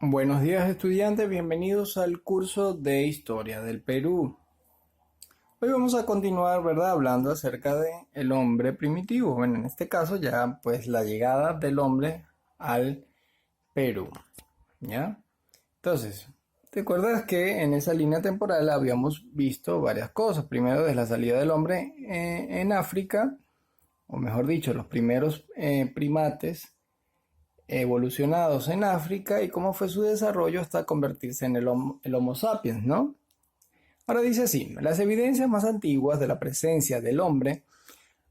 Buenos días estudiantes, bienvenidos al curso de Historia del Perú. Hoy vamos a continuar, ¿verdad? Hablando acerca de el hombre primitivo. Bueno, en este caso ya pues la llegada del hombre al Perú, ¿ya? Entonces, ¿te acuerdas que en esa línea temporal habíamos visto varias cosas? Primero, desde la salida del hombre en África, o mejor dicho, los primeros primates evolucionados en África y cómo fue su desarrollo hasta convertirse en el Homo sapiens, ¿no? Ahora dice así, las evidencias más antiguas de la presencia del hombre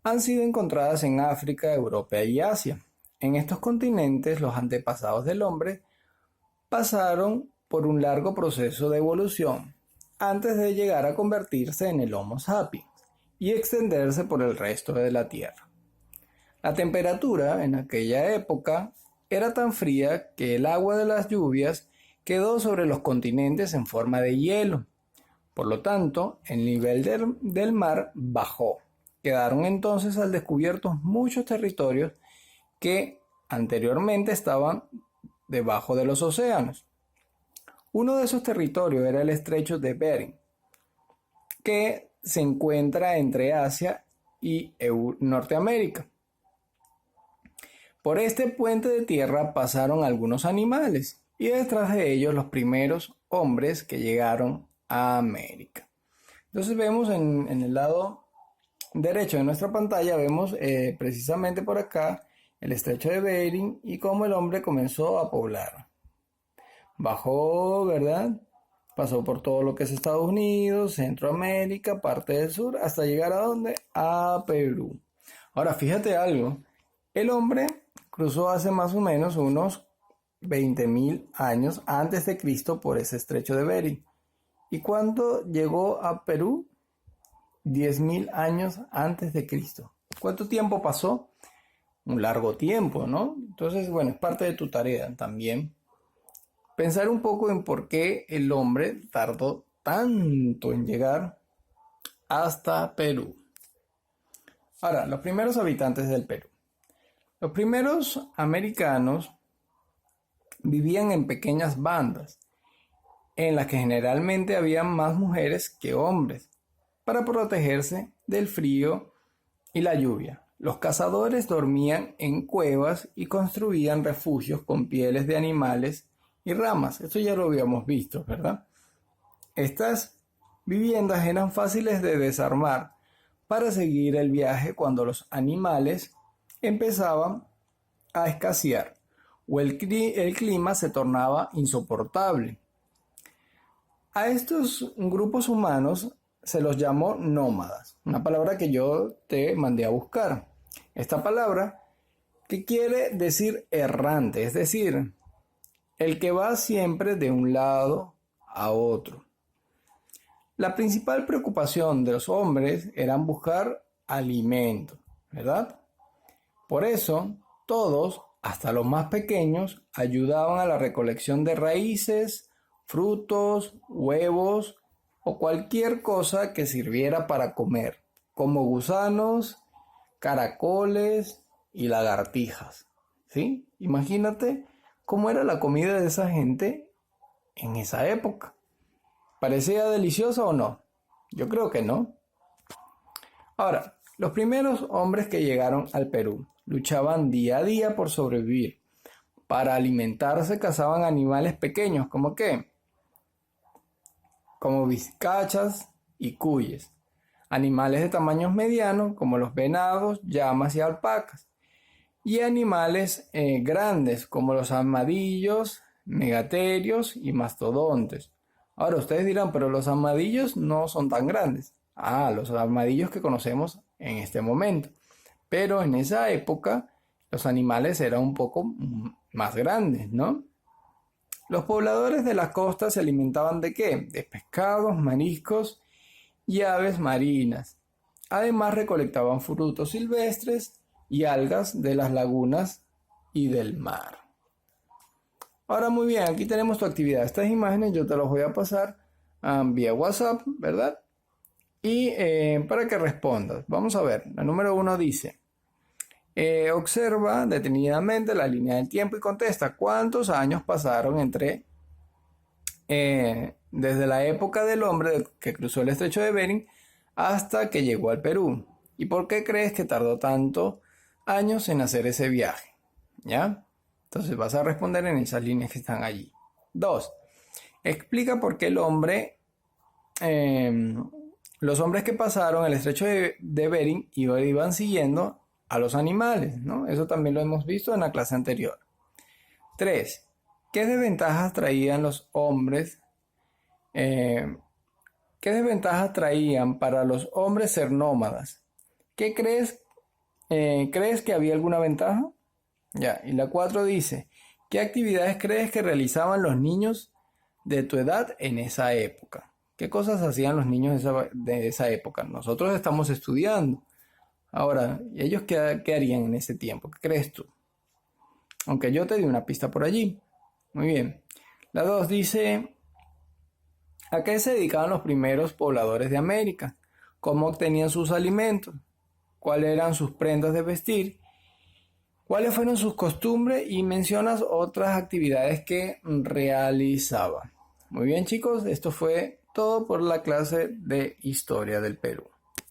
han sido encontradas en África, Europa y Asia. En estos continentes, los antepasados del hombre pasaron por un largo proceso de evolución antes de llegar a convertirse en el Homo sapiens y extenderse por el resto de la Tierra. La temperatura en aquella época era tan fría que el agua de las lluvias quedó sobre los continentes en forma de hielo. Por lo tanto, el nivel del mar bajó. Quedaron entonces al descubierto muchos territorios que anteriormente estaban debajo de los océanos. Uno de esos territorios era el estrecho de Bering, que se encuentra entre Asia y Norteamérica. Por este puente de tierra pasaron algunos animales y detrás de ellos los primeros hombres que llegaron a América. Entonces vemos en el lado derecho de nuestra pantalla, vemos precisamente por acá el estrecho de Bering y cómo el hombre comenzó a poblar. Bajó, ¿verdad? Pasó por todo lo que es Estados Unidos, Centroamérica, parte del sur, hasta llegar a ¿dónde? A Perú. Ahora, fíjate algo. El hombre cruzó hace más o menos unos 20.000 años antes de Cristo por ese estrecho de Bering. ¿Y cuándo llegó a Perú? 10.000 años antes de Cristo. ¿Cuánto tiempo pasó? Un largo tiempo, ¿no? Entonces, bueno, es parte de tu tarea también. Pensar un poco en por qué el hombre tardó tanto en llegar hasta Perú. Ahora, los primeros habitantes del Perú. Los primeros americanos vivían en pequeñas bandas, en las que generalmente había más mujeres que hombres, para protegerse del frío y la lluvia. Los cazadores dormían en cuevas y construían refugios con pieles de animales y ramas. Esto ya lo habíamos visto, ¿verdad? Estas viviendas eran fáciles de desarmar para seguir el viaje cuando los animales empezaban a escasear o el clima se tornaba insoportable. A estos grupos humanos se los llamó nómadas, una palabra que yo te mandé a buscar. Esta palabra que quiere decir errante, es decir, el que va siempre de un lado a otro. La principal preocupación de los hombres era buscar alimento, ¿verdad? Por eso, todos, hasta los más pequeños, ayudaban a la recolección de raíces, frutos, huevos o cualquier cosa que sirviera para comer, como gusanos, caracoles y lagartijas. ¿Sí? Imagínate cómo era la comida de esa gente en esa época. ¿Parecía deliciosa o no? Yo creo que no. Ahora, los primeros hombres que llegaron al Perú luchaban día a día por sobrevivir. Para alimentarse cazaban animales pequeños, ¿como qué? Como vizcachas y cuyes. Animales de tamaños medianos, como los venados, llamas y alpacas. Y animales grandes, como los armadillos, megaterios y mastodontes. Ahora ustedes dirán, pero los armadillos no son tan grandes. Los armadillos que conocemos en este momento. Pero en esa época los animales eran un poco más grandes, ¿no? Los pobladores de las costas se alimentaban ¿de qué? De pescados, mariscos y aves marinas. Además recolectaban frutos silvestres y algas de las lagunas y del mar. Ahora muy bien, aquí tenemos tu actividad. Estas imágenes yo te las voy a pasar vía WhatsApp, ¿verdad? Y para que respondas. Vamos a ver, la número 1 dice: Observa detenidamente la línea del tiempo y contesta cuántos años pasaron desde la época del hombre que cruzó el estrecho de Bering hasta que llegó al Perú. ¿Y por qué crees que tardó tantos años en hacer ese viaje? ¿Ya? Entonces vas a responder en esas líneas que están allí. 2. Explica por qué los hombres que pasaron el estrecho de Bering iban siguiendo a los animales, ¿no? Eso también lo hemos visto en la clase anterior. 3. ¿Qué desventajas traían los hombres? ¿Qué desventajas traían para los hombres ser nómadas? ¿Qué crees? ¿Crees que había alguna ventaja? Ya, y la 4 dice, ¿qué actividades crees que realizaban los niños de tu edad en esa época? ¿Qué cosas hacían los niños de esa época? Nosotros estamos estudiando. Ahora, ¿y ellos qué harían en ese tiempo? ¿Qué crees tú? Aunque yo te di una pista por allí. Muy bien. La 2 dice, ¿a qué se dedicaban los primeros pobladores de América? ¿Cómo obtenían sus alimentos? ¿Cuáles eran sus prendas de vestir? ¿Cuáles fueron sus costumbres? Y mencionas otras actividades que realizaban. Muy bien, chicos, esto fue todo por la clase de Historia del Perú.